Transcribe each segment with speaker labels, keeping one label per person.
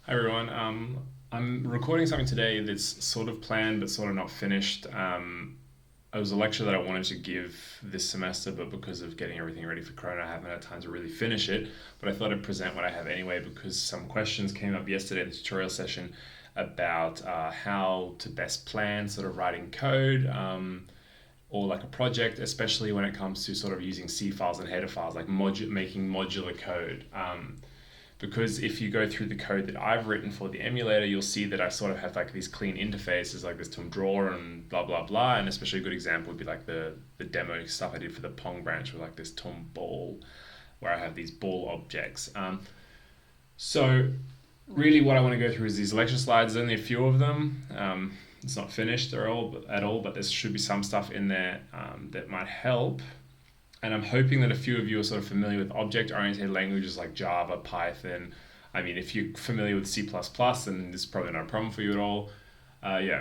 Speaker 1: Hi everyone. I'm recording something today that's sort of planned but sort of not finished. It was a lecture that I wanted to give this semester, but because of getting everything ready for Corona, I haven't had time to really finish it. But I thought I'd present what I have anyway because some questions came up yesterday in the tutorial session about how to best plan sort of writing code. Or like a project, especially when it comes to sort of using C files and header files, like making modular code. Because if you go through the code that I've written for the emulator, you'll see that I sort of have like these clean interfaces like this TUM drawer and blah blah blah. And especially a good example would be like the demo stuff I did for the Pong branch with like this TUM ball, where I have these ball objects. So really what I want to go through is these lecture slides. There's only a few of them. It's not finished at all, but there should be some stuff in there that might help. And I'm hoping that a few of you are sort of familiar with object-oriented languages like Java, Python. I mean, if you're familiar with C++, then this is probably not a problem for you at all.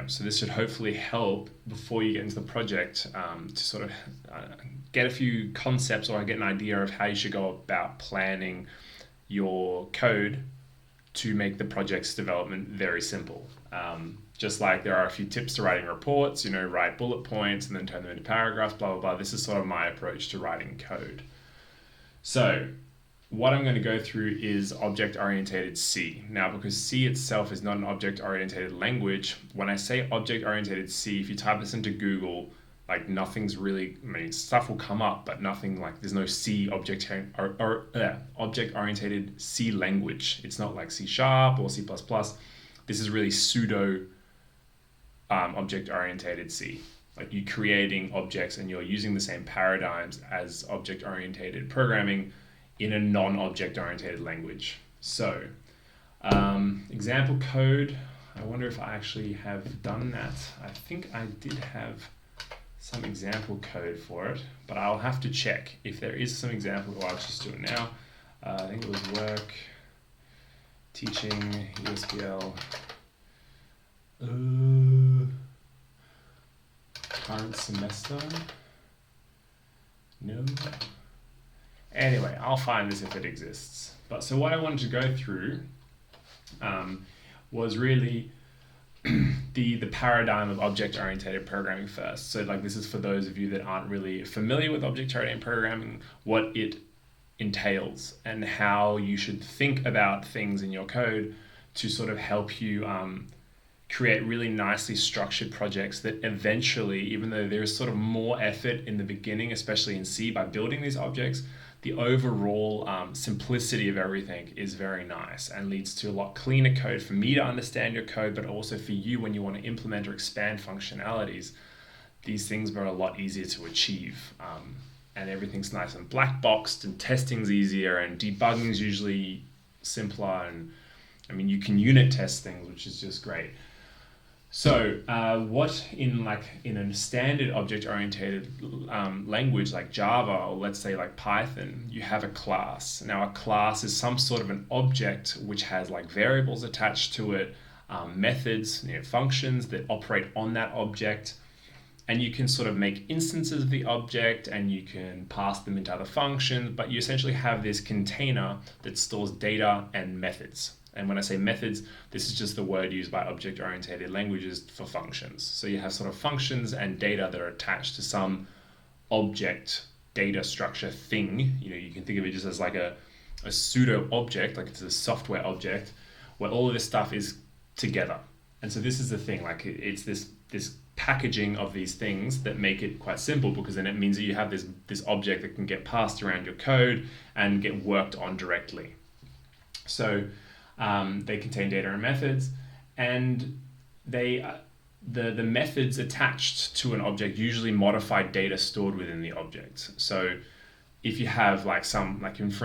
Speaker 1: So this should hopefully help before you get into the project to sort of get a few concepts or get an idea of how you should go about planning your code to make the project's development very simple. Just like there are a few tips to writing reports, write bullet points and then turn them into paragraphs, blah, blah, blah. This is sort of my approach to writing code. So what I'm going to go through is object-oriented C. Now, because C itself is not an object-oriented language, when I say object-oriented C, if you type this into Google, like nothing's really, stuff will come up, but nothing like, there's no C object-oriented C language. It's not like C# or C++. This is really pseudo object-oriented C. Like you're creating objects and you're using the same paradigms as object-oriented programming in a non-object-oriented language. So, example code. I wonder if I actually have done that. I think I did have some example code for it, but I'll have to check if there is some example. Well, I'll just do it now. I think it was work, teaching, ESPL. Current semester? No. Anyway, I'll find this if it exists. But so what I wanted to go through was really the paradigm of object-oriented programming first. So like this is for those of you that aren't really familiar with object-oriented programming, what it entails and how you should think about things in your code to sort of help you create really nicely structured projects that eventually, even though there is sort of more effort in the beginning, especially in C, by building these objects, the overall simplicity of everything is very nice and leads to a lot cleaner code for me to understand your code, but also for you when you want to implement or expand functionalities. These things are a lot easier to achieve. And everything's nice and black boxed and testing's easier and debugging's usually simpler. And I mean, you can unit test things, which is just great. So what in a standard object-oriented language like Java, or let's say like Python, you have a class. Now a class is some sort of an object which has like variables attached to it, methods, functions that operate on that object, and you can sort of make instances of the object and you can pass them into other functions, but you essentially have this container that stores data and methods. And when I say methods, this is just the word used by object-oriented languages for functions. So you have sort of functions and data that are attached to some object data structure thing. You can think of it just as like a pseudo object, like it's a software object where all of this stuff is together. And so this is the thing, like it's this packaging of these things that make it quite simple, because then it means that you have this object that can get passed around your code and get worked on directly. So they contain data and methods, and the methods attached to an object usually modify data stored within the object. So if you have for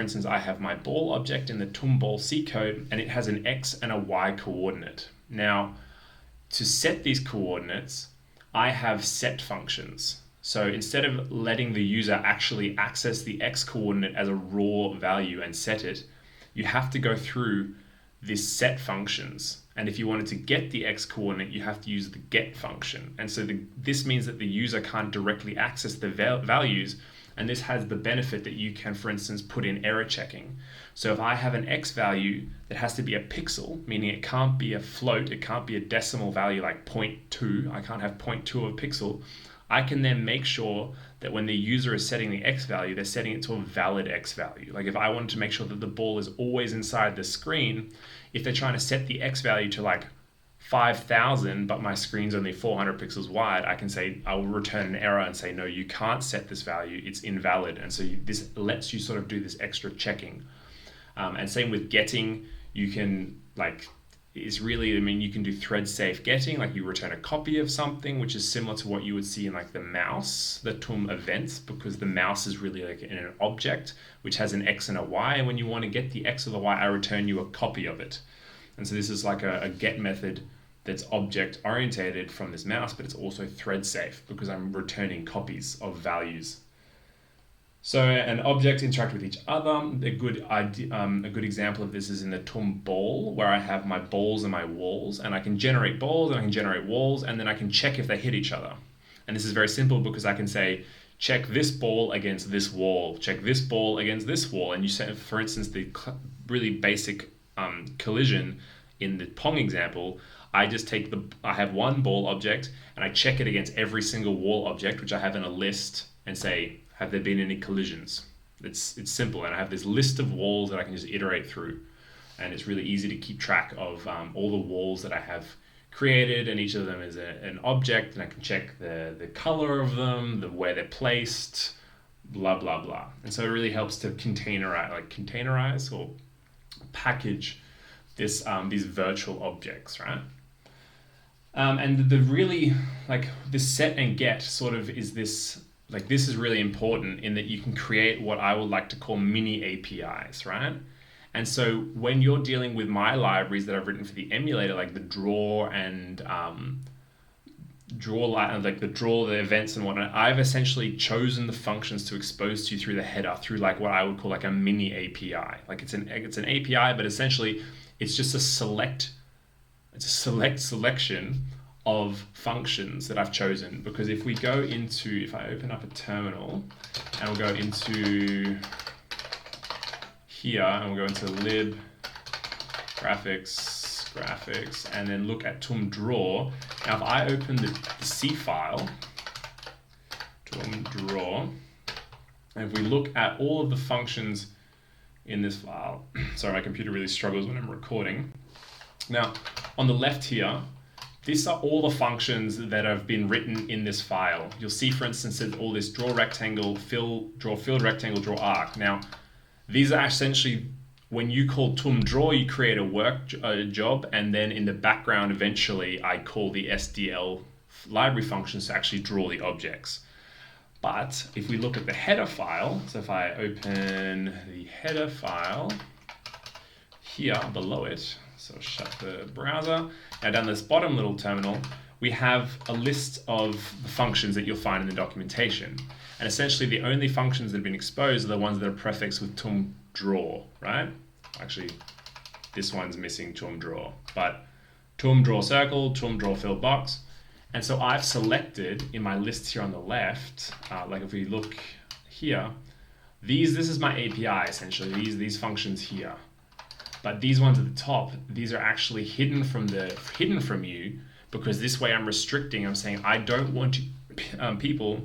Speaker 1: instance, I have my ball object in the TUM ball C code, and it has an X and a Y coordinate. Now, to set these coordinates, I have set functions. So instead of letting the user actually access the X coordinate as a raw value and set it, you have to go through this set functions. And if you wanted to get the X coordinate, you have to use the get function. And so this means that the user can't directly access the values And this has the benefit that you can, for instance, put in error checking. So if I have an X value that has to be a pixel, meaning it can't be a float, it can't be a decimal value like 0.2, I can't have 0.2 of a pixel, I can then make sure that when the user is setting the X value, they're setting it to a valid X value. Like if I wanted to make sure that the ball is always inside the screen, if they're trying to set the X value to like 5,000, but my screen's only 400 pixels wide, I can say, I will return an error and say, no, you can't set this value, it's invalid. And so this lets you sort of do this extra checking. And same with getting, you can you can do thread safe getting, like you return a copy of something, which is similar to what you would see in like the mouse, the TUM events, because the mouse is really like in an object which has an X and a Y. And when you want to get the X or the Y, I return you a copy of it. And so this is like a get method that's object orientated from this mouse, but it's also thread safe because I'm returning copies of values. So an object interact with each other. A good example of this is in the TUM ball, where I have my balls and my walls, and I can generate balls and I can generate walls, and then I can check if they hit each other. And this is very simple because I can say, check this ball against this wall, check this ball against this wall. And you say, for instance, the really basic collision in the Pong example, I have one ball object and I check it against every single wall object, which I have in a list, and say, have there been any collisions? It's simple, and I have this list of walls that I can just iterate through, and it's really easy to keep track of all the walls that I have created, and each of them is an object, and I can check the color of them, where they're placed, blah blah blah. And so it really helps to containerize or package this these virtual objects, right? And the really this set and get sort of is this. This is really important in that you can create what I would like to call mini APIs, right? And so when you're dealing with my libraries that I've written for the emulator, like the draw and the events and whatnot, I've essentially chosen the functions to expose to you through the header, through like what I would call like a mini API. Like it's an API, but essentially it's just a selection of functions that I've chosen. Because if I open up a terminal and we'll go into here and we'll go into lib graphics and then look at TUM draw. Now if I open the C file, TUM draw, and if we look at all of the functions in this file, sorry, my computer really struggles when I'm recording. Now on the left here, these are all the functions that have been written in this file. You'll see, for instance, there's all this draw rectangle, draw filled rectangle, draw arc. Now, these are essentially, when you call TUM draw, you create a job, and then in the background, eventually, I call the SDL library functions to actually draw the objects. But if we look at the header file, so if I open the header file here below it, so shut the browser. Now down this bottom little terminal, we have a list of the functions that you'll find in the documentation. And essentially the only functions that have been exposed are the ones that are prefixed with TUM draw, right? Actually, this one's missing TUM draw, but TUM draw circle, TUM draw filled box. And so I've selected in my list here on the left, like if we look here, this is my API essentially, these functions here. But these ones at the top, these are actually hidden from you, because this way I'm restricting. I'm saying I don't want people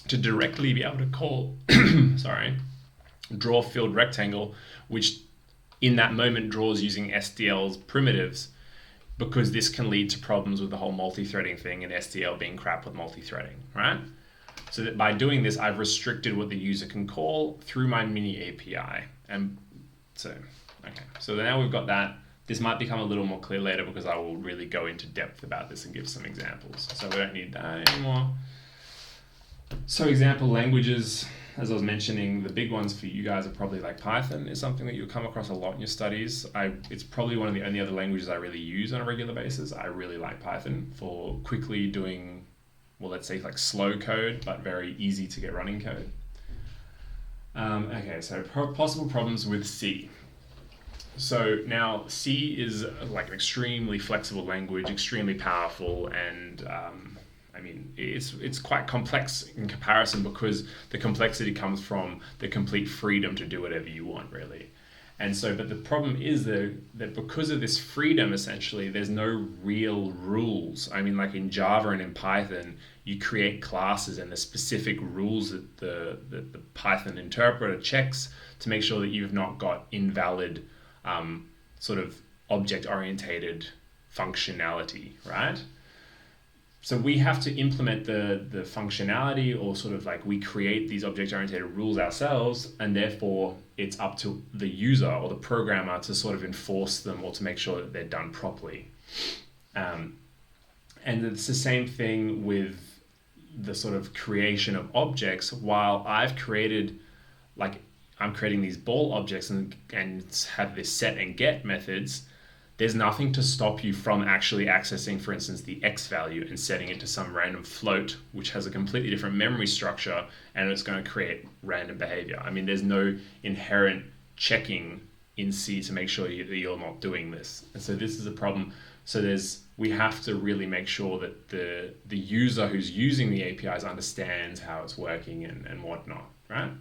Speaker 1: to directly be able to call, draw filled rectangle, which in that moment draws using SDL's primitives, because this can lead to problems with the whole multi-threading thing and SDL being crap with multi-threading, right? So that by doing this, I've restricted what the user can call through my mini API. And so. Okay, so now we've got that. This might become a little more clear later because I will really go into depth about this and give some examples. So we don't need that anymore. So example languages, as I was mentioning, the big ones for you guys are probably like Python is something that you'll come across a lot in your studies. It's probably one of the only other languages I really use on a regular basis. I really like Python for quickly doing, well, let's say like slow code, but very easy to get running code. Okay, so possible problems with C. So now C is like an extremely flexible language, extremely powerful, and I mean, it's quite complex in comparison because the complexity comes from the complete freedom to do whatever you want, really. And so, but the problem is that because of this freedom, essentially, there's no real rules. I mean, like in Java and in Python, you create classes and the specific rules that the Python interpreter checks to make sure that you've not got invalid sort of object-orientated functionality, right? So we have to implement the functionality, or sort of like we create these object-oriented rules ourselves, and therefore it's up to the user or the programmer to sort of enforce them or to make sure that they're done properly. And it's the same thing with the sort of creation of objects. While I've created, like I'm creating these ball objects and have this set and get methods, there's nothing to stop you from actually accessing, for instance, the X value and setting it to some random float, which has a completely different memory structure, and it's going to create random behavior. I mean, there's no inherent checking in C to make sure that you're not doing this. And so this is a problem. So we have to really make sure that the user who's using the APIs understands how it's working and whatnot, right?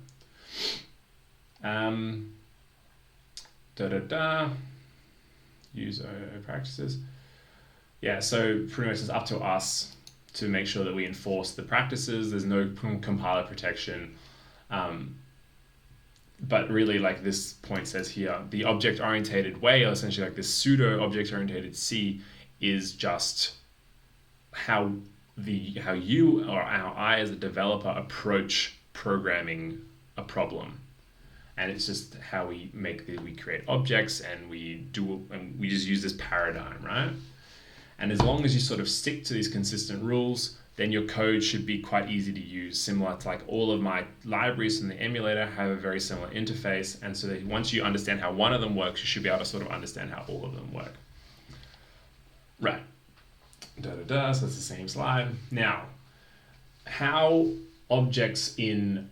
Speaker 1: User practices. Yeah, so pretty much it's up to us to make sure that we enforce the practices. There's no compiler protection. But really, like this point says here, the object-oriented way, or essentially like this pseudo-object-oriented C, is just how you or I as a developer approach programming a problem. And it's just how we create objects, and we just use this paradigm, right? And as long as you sort of stick to these consistent rules, then your code should be quite easy to use, similar to like all of my libraries in the emulator have a very similar interface. And so that once you understand how one of them works, you should be able to sort of understand how all of them work. Right. So that's the same slide. Now, how objects in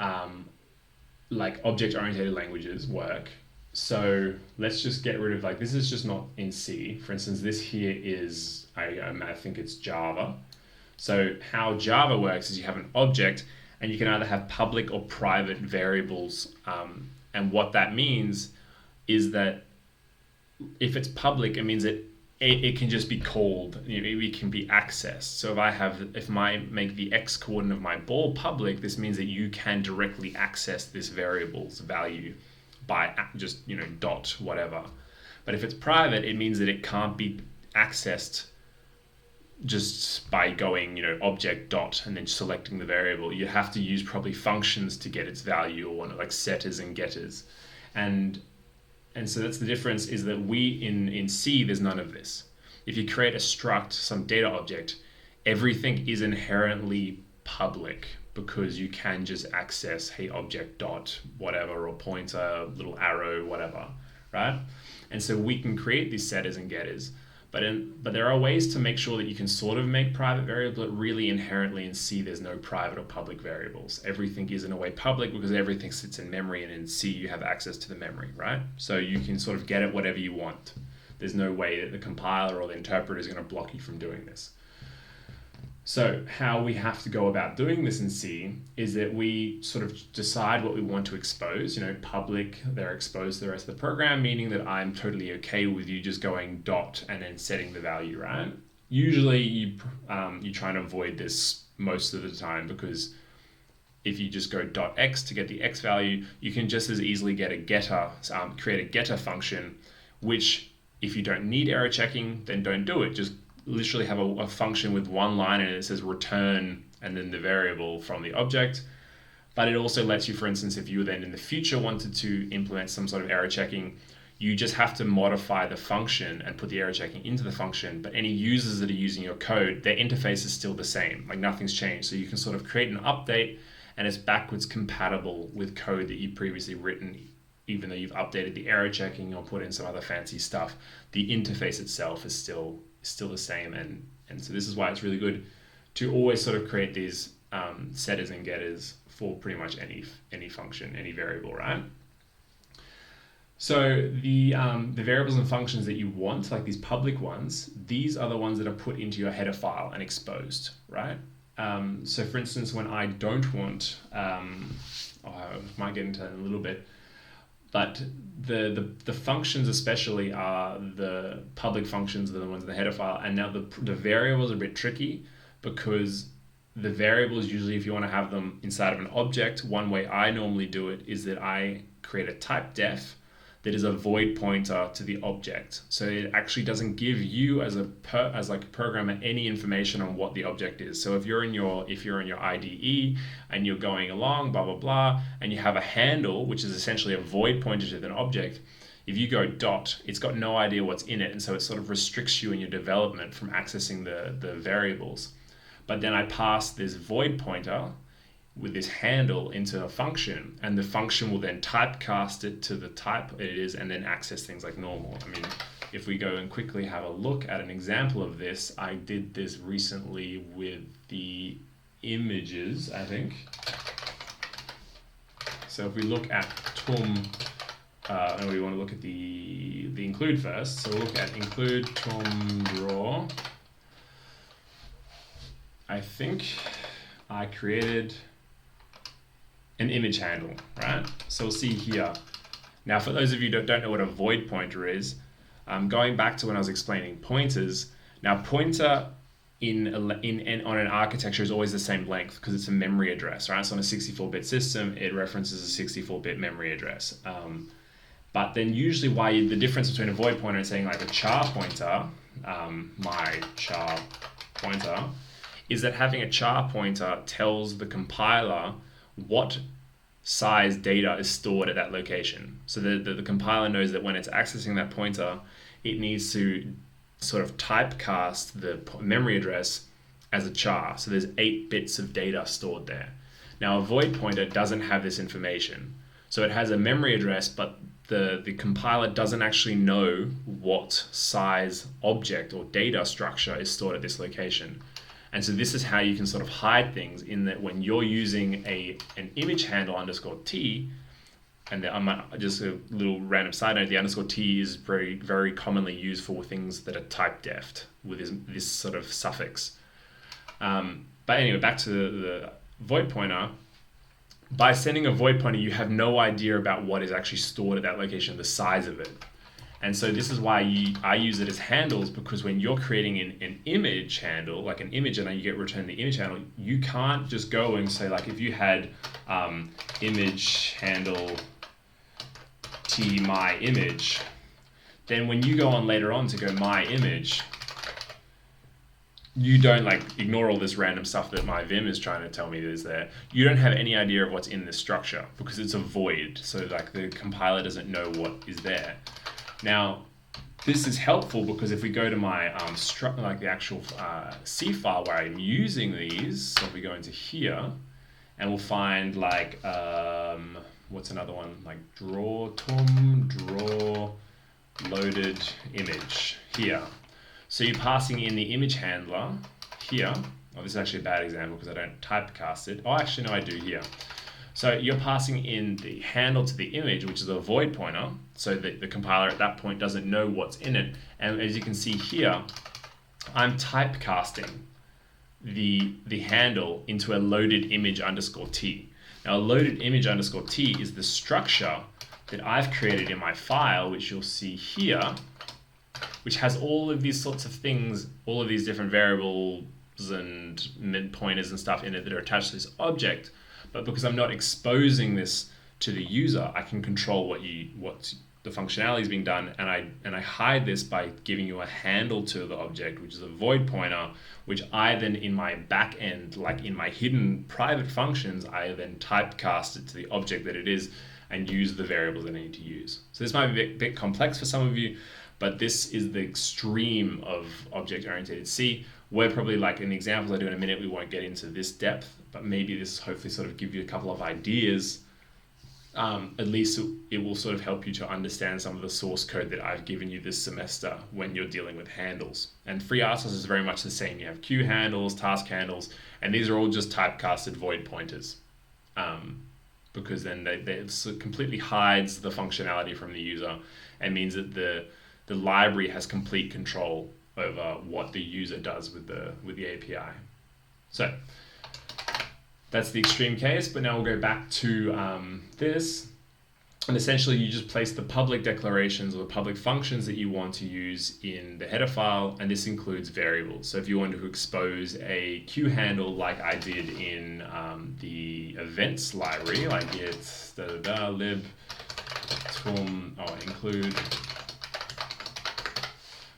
Speaker 1: like object-oriented languages work. So let's just get rid of, like, this is just not in C. For instance, this here is, I think it's Java. So how Java works is you have an object, and you can either have public or private variables. And what that means is that if it's public, it means that it can just be called, it can be accessed. So if I make the X coordinate of my ball public, this means that you can directly access this variable's value by just, dot whatever. But if it's private, it means that it can't be accessed just by going, object dot and then selecting the variable. You have to use probably functions to get its value, or like setters and getters. And so that's the difference, is that in C, there's none of this. If you create a struct, some data object, everything is inherently public because you can just access, hey, object dot, whatever, or pointer, little arrow, whatever, right? And so we can create these setters and getters, but there are ways to make sure that you can sort of make private variables, but really inherently in C, there's no private or public variables. Everything is in a way public because everything sits in memory, and in C, you have access to the memory, right? So you can sort of get it whatever you want. There's no way that the compiler or the interpreter is going to block you from doing this. So how we have to go about doing this in C is that we sort of decide what we want to expose. Public, they're exposed to the rest of the program, meaning that I'm totally okay with you just going dot and then setting the value, right? Usually you try and avoid this most of the time, because if you just go dot X to get the X value, you can just as easily get a getter, create a getter function, which if you don't need error checking, then don't do it. Just literally have a function with one line, and it says return and then the variable from the object. But it also lets you, for instance, if you then in the future wanted to implement some sort of error checking, you just have to modify the function and put the error checking into the function. But any users that are using your code, their interface is still the same, like nothing's changed. So you can sort of create an update, and it's backwards compatible with code that you've previously written, even though you've updated the error checking or put in some other fancy stuff. The interface itself is still the same, and so this is why it's really good to always sort of create these setters and getters for pretty much any function, any variable, right? So the variables and functions that you want, like these public ones, these are the ones that are put into your header file and exposed, right? So for instance, when I don't want, I might get into that in a little bit, but the functions especially are the public functions, are the ones in the header file, and now the variables are a bit tricky because the variables usually, if you want to have them inside of an object, one way I normally do it is that I create a type def that is a void pointer to the object. So it actually doesn't give you as like a programmer any information on what the object is. So if you're in your IDE and you're going along, blah blah blah, and you have a handle which is essentially a void pointer to an object, if you go dot, it's got no idea what's in it, and so it sort of restricts you in your development from accessing the variables. But then I pass this void pointer with this handle into a function, and the function will then typecast it to the type it is and then access things like normal. I mean, if we go and quickly have a look at an example of this, I did this recently with the images, I think. So if we look at TUM, and we want to look at the include first, so we'll look at include TUM draw. I think I created an image handle, right? So we'll see here. Now, for those of you that don't know what a void pointer is, going back to when I was explaining pointers, now pointer on an architecture is always the same length because it's a memory address, right? So on a 64-bit system, it references a 64-bit memory address. But then usually the difference between a void pointer and saying like a char pointer, my char pointer, is that having a char pointer tells the compiler what size data is stored at that location. So the compiler knows that when it's accessing that pointer, it needs to sort of typecast the memory address as a char. So there's 8 bits of data stored there. Now a void pointer doesn't have this information. So it has a memory address, but the compiler doesn't actually know what size object or data structure is stored at this location. And so this is how you can sort of hide things, in that when you're using an image handle underscore t, and just a little random side note, the underscore t is very, very commonly used for things that are type deft with this sort of suffix. But anyway, back to the void pointer. By sending a void pointer, you have no idea about what is actually stored at that location, the size of it. And so this is why I use it as handles, because when you're creating an image handle, like an image, and you get returned the image handle, you can't just go and say, like, if you had image handle t my image, then when you go on later on to go my image, you don't like ignore all this random stuff that my Vim is trying to tell me is there. You don't have any idea of what's in this structure because it's a void. So like the compiler doesn't know what is there. Now, this is helpful because if we go to my like the actual C file where I'm using these, so if we go into here, and we'll find like what's another one, like TUM draw loaded image here. So you're passing in the image handler here. Oh, this is actually a bad example because I don't typecast it. Oh, actually no, I do here. So you're passing in the handle to the image, which is a void pointer, so that the compiler at that point doesn't know what's in it. And as you can see here, I'm typecasting the handle into a loaded image underscore t. Now, a loaded image underscore t is the structure that I've created in my file, which you'll see here, which has all of these sorts of things, all of these different variables and mid pointers and stuff in it that are attached to this object. But because I'm not exposing this to the user, I can control what the functionality is being done, and I hide this by giving you a handle to the object, which is a void pointer, which I then in my back end, like in my hidden private functions, I then typecast it to the object that it is and use the variables that I need to use. So this might be a bit complex for some of you, but this is the extreme of object-oriented C. We're probably, like in the examples I do in a minute, we won't get into this depth, but maybe this hopefully sort of give you a couple of ideas. At least it will sort of help you to understand some of the source code that I've given you this semester when you're dealing with handles. And FreeRTOS is very much the same. You have queue handles, task handles, and these are all just typecasted void pointers. Because then it completely hides the functionality from the user and means that the library has complete control over what the user does with the API. So that's the extreme case, but now we'll go back to this. And essentially you just place the public declarations or the public functions that you want to use in the header file, and this includes variables. So if you want to expose a queue handle like I did in the events library, like it's lib TUM include.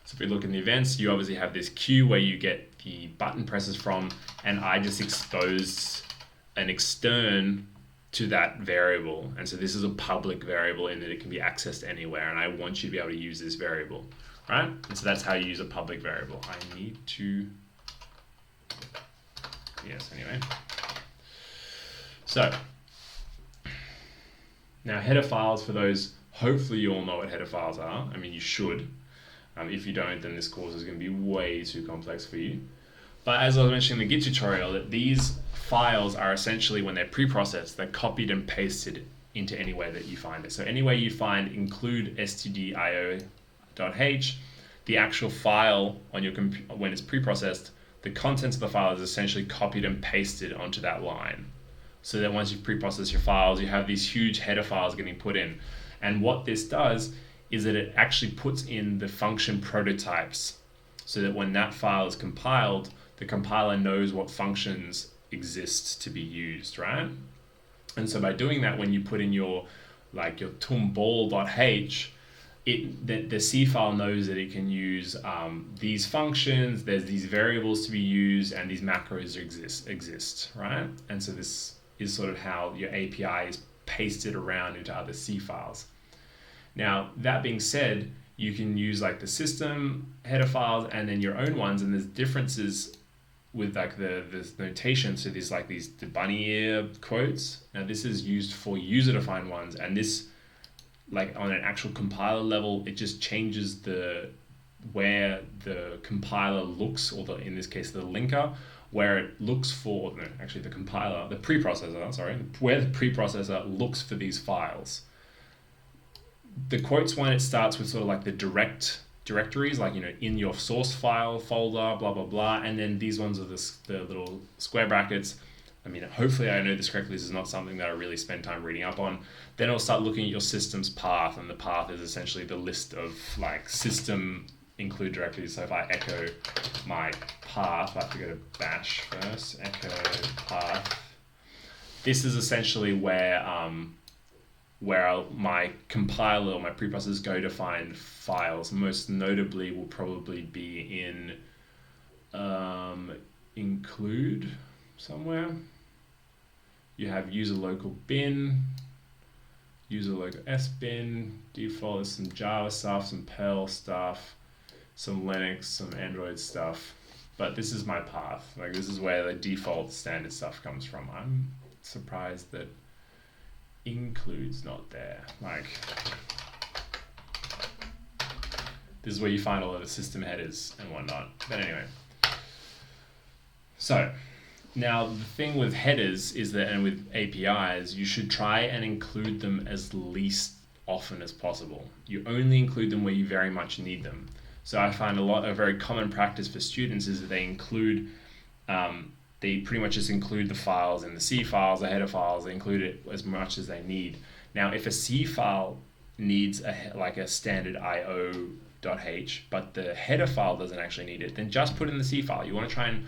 Speaker 1: So if we look in the events, you obviously have this queue where you get the button presses from, and I just exposed an extern to that variable. And so this is a public variable in that it can be accessed anywhere, and I want you to be able to use this variable, right? And so that's how you use a public variable. I need to, yes, anyway. So now header files, for those, hopefully you all know what header files are. I mean, you should. If you don't, then this course is going to be way too complex for you. But as I was mentioning in the Git tutorial, that these files are essentially, when they're pre-processed, they're copied and pasted into any way that you find it. So any way you find include stdio.h, the actual file on your computer, when it's pre-processed, the contents of the file is essentially copied and pasted onto that line. So that once you've pre-processed your files, you have these huge header files getting put in. And what this does is that it actually puts in the function prototypes, so that when that file is compiled, the compiler knows what functions exist to be used, right? And so by doing that, when you put in your tumball.h, the C file knows that it can use these functions, there's these variables to be used, and these macros exist, right? And so this is sort of how your API is pasted around into other C files. Now, that being said, you can use like the system header files and then your own ones, and there's differences with like the notation. So there's like the bunny ear quotes. Now this is used for user-defined ones, and this, like on an actual compiler level, it just changes where the compiler looks, or in this case the linker, where it looks for, no, actually the compiler, the preprocessor, sorry, where the preprocessor looks for these files. The quotes one, it starts with sort of like the directories, like, in your source file folder, blah, blah, blah. And then these ones are the little square brackets. I mean, hopefully I know this correctly. This is not something that I really spend time reading up on. Then I'll start looking at your system's path, and the path is essentially the list of like system include directories. So if I echo my path, I have to go to bash first, echo path. This is essentially where my compiler or my preprocessors go to find files. Most notably will probably be in include somewhere. You have user local bin, user local sbin, default is some Java stuff, some Perl stuff, some Linux, some Android stuff. But this is my path. Like, this is where the default standard stuff comes from. I'm surprised that includes not there. Like, this is where you find all of the system headers and whatnot. But anyway, so now the thing with headers is that, and with APIs, you should try and include them as least often as possible. You only include them where you very much need them. So I find a very common practice for students is that they include they pretty much just include the files in the C files, the header files. They include it as much as they need. Now, if a C file needs a standard io.h, but the header file doesn't actually need it, then just put in the C file. You want to try and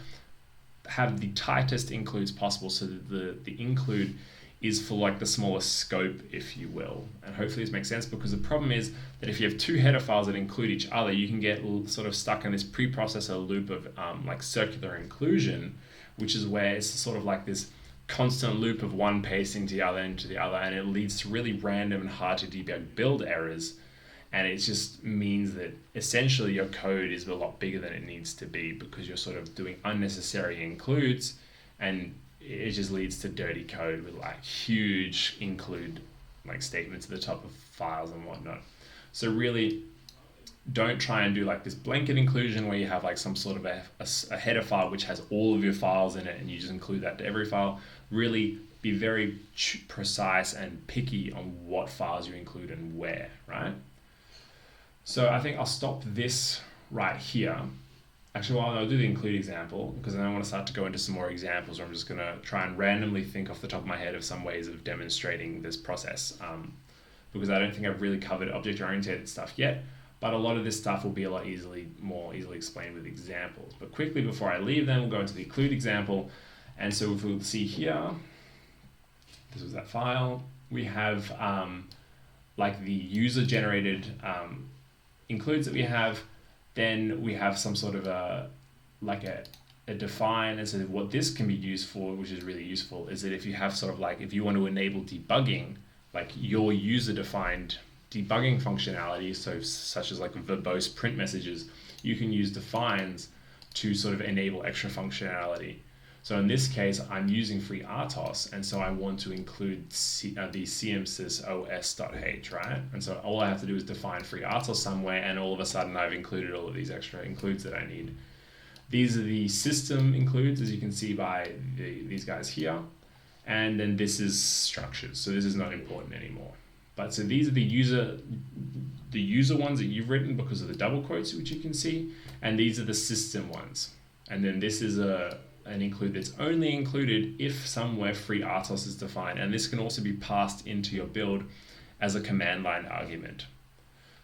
Speaker 1: have the tightest includes possible, so that the include is for like the smallest scope, if you will. And hopefully this makes sense, because the problem is that if you have two header files that include each other, you can get sort of stuck in this preprocessor loop of like circular inclusion, which is where it's sort of like this constant loop of one pasting to the other into the other, and it leads to really random and hard to debug build errors. And it just means that essentially your code is a lot bigger than it needs to be, because you're sort of doing unnecessary includes, and it just leads to dirty code with like huge include like statements at the top of files and whatnot. So really, don't try and do like this blanket inclusion where you have like some sort of a header file which has all of your files in it and you just include that to every file. Really be very precise and picky on what files you include and where, right? So I think I'll stop this right here. Actually, well, I'll do the include example because then I want to start to go into some more examples where I'm just going to try and randomly think off the top of my head of some ways of demonstrating this process. Because I don't think I've really covered object-oriented stuff yet, but a lot of this stuff will be a lot more easily explained with examples. But quickly, before I leave them, we'll go into the include example. And so if we'll see here, this was that file, we have like the user-generated includes that we have. Then we have some sort of a define. And so what this can be used for, which is really useful, is that if you have sort of like, if you want to enable debugging, like your user-defined debugging functionality, so such as like verbose print messages, you can use defines to sort of enable extra functionality. So in this case, I'm using FreeRTOS, and so I want to include the cmsys.os.h, right? And so all I have to do is define FreeRTOS somewhere, and all of a sudden I've included all of these extra includes that I need. These are the system includes, as you can see by these guys here. And then this is structures, so this is not important anymore. But so these are the user ones that you've written because of the double quotes, which you can see, and these are the system ones. And then this is an include that's only included if somewhere FreeRTOS is defined, and this can also be passed into your build as a command line argument.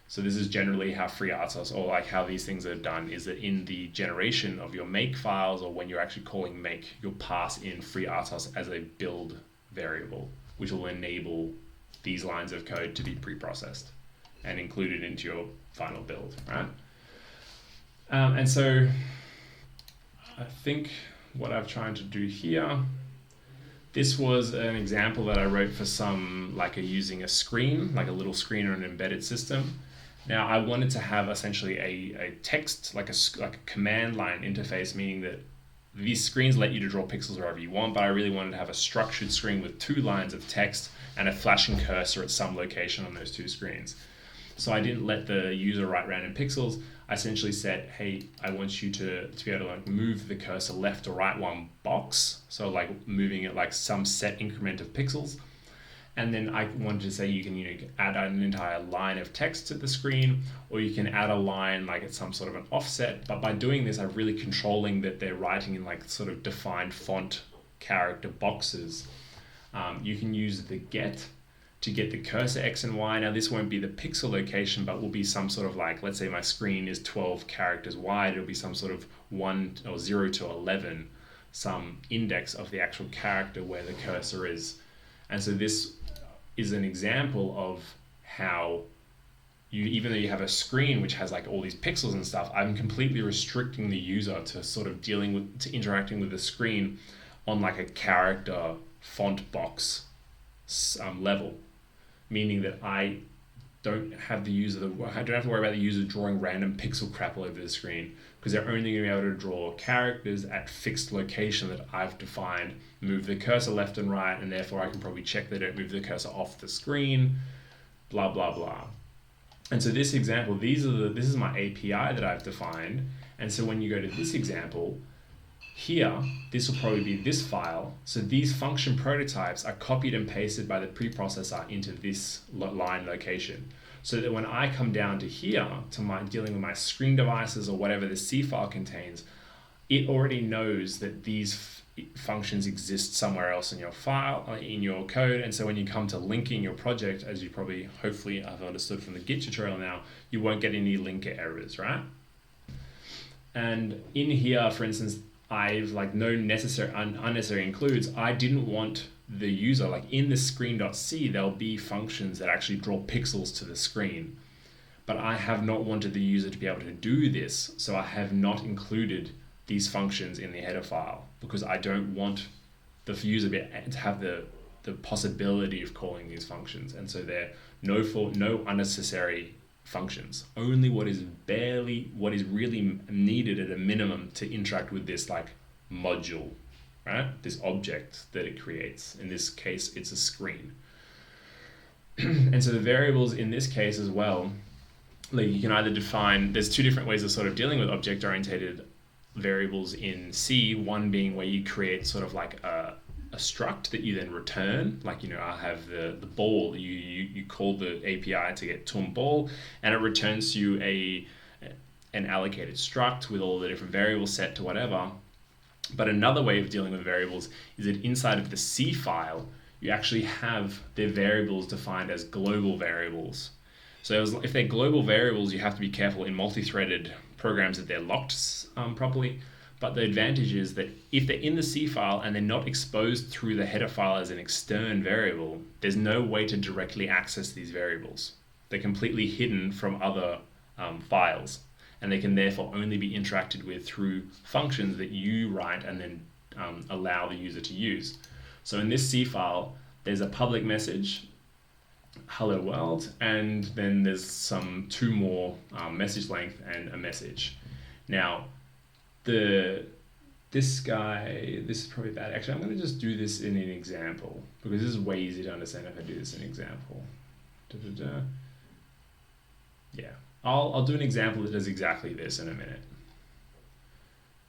Speaker 1: So this is generally how FreeRTOS, or like how these things are done, is that in the generation of your make files, or when you're actually calling make, you'll pass in FreeRTOS as a build variable, which will enable these lines of code to be pre-processed and included into your final build, right? And so I think what I'm trying to do here, this was an example that I wrote for some, like using a screen, like a little screen or an embedded system. Now I wanted to have essentially a text, like a command line interface, meaning that these screens let you to draw pixels wherever you want, but I really wanted to have a structured screen with 2 lines of text and a flashing cursor at some location on those 2 screens. So I didn't let the user write random pixels. I essentially said, hey, I want you to be able to like move the cursor left or right 1 box. So like moving it like some set increment of pixels. And then I wanted to say you can add an entire line of text to the screen, or you can add a line like at some sort of an offset. But by doing this, I'm really controlling that they're writing in like sort of defined font character boxes. You can use the get to get the cursor X and Y. Now this won't be the pixel location, but will be some sort of like, let's say my screen is 12 characters wide, it'll be some sort of 1 or 0 to 11, some index of the actual character where the cursor is. And so this is an example of how you, even though you have a screen which has like all these pixels and stuff, I'm completely restricting the user to sort of interacting with the screen on like a character font box level, meaning that I don't have the user, I don't have to worry about the user drawing random pixel crap all over the screen, because they're only going to be able to draw characters at fixed location that I've defined, move the cursor left and right, and therefore I can probably check they don't move the cursor off the screen, blah, blah, blah. And so this example, this is my API that I've defined. And so when you go to this example, here, this will probably be this file. So these function prototypes are copied and pasted by the preprocessor into this line location. So that when I come down to here, to my dealing with my screen devices or whatever the C file contains, it already knows that these functions exist somewhere else in your file, in your code. And so when you come to linking your project, as you probably, hopefully have understood from the Git tutorial now, you won't get any linker errors, right? And in here, for instance, I've like no unnecessary includes. I didn't want the user, like in the screen.c, there'll be functions that actually draw pixels to the screen. But I have not wanted the user to be able to do this. So I have not included these functions in the header file because I don't want the user to have the possibility of calling these functions. And so they're no unnecessary functions, only what is really needed at a minimum to interact with this like module, right? This object that it creates. In this case, it's a screen. And so the variables in this case as well, like you can either define, there's 2 different ways of sort of dealing with object-oriented variables in C, one being where you create sort of like a struct that you then return, like, I have the ball, you call the API to get TUM ball, and it returns you an allocated struct with all the different variables set to whatever. But another way of dealing with variables is that inside of the C file, you actually have their variables defined as global variables. So if they're global variables, you have to be careful in multi-threaded programs that they're locked properly. But the advantage is that if they're in the C file and they're not exposed through the header file as an extern variable, there's no way to directly access these variables. They're completely hidden from other files, and they can therefore only be interacted with through functions that you write and then allow the user to use. So in this C file, there's a public message, hello world, and then there's two more message length and a message. Now, this is probably bad. Actually, I'm going to just do this in an example because this is way easier to understand if I do this in an example. Yeah, I'll do an example that does exactly this in a minute.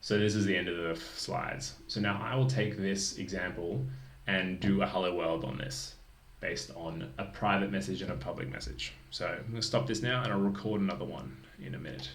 Speaker 1: So this is the end of the slides. So now I will take this example and do a hello world on this based on a private message and a public message. So I'm going to stop this now and I'll record another one in a minute.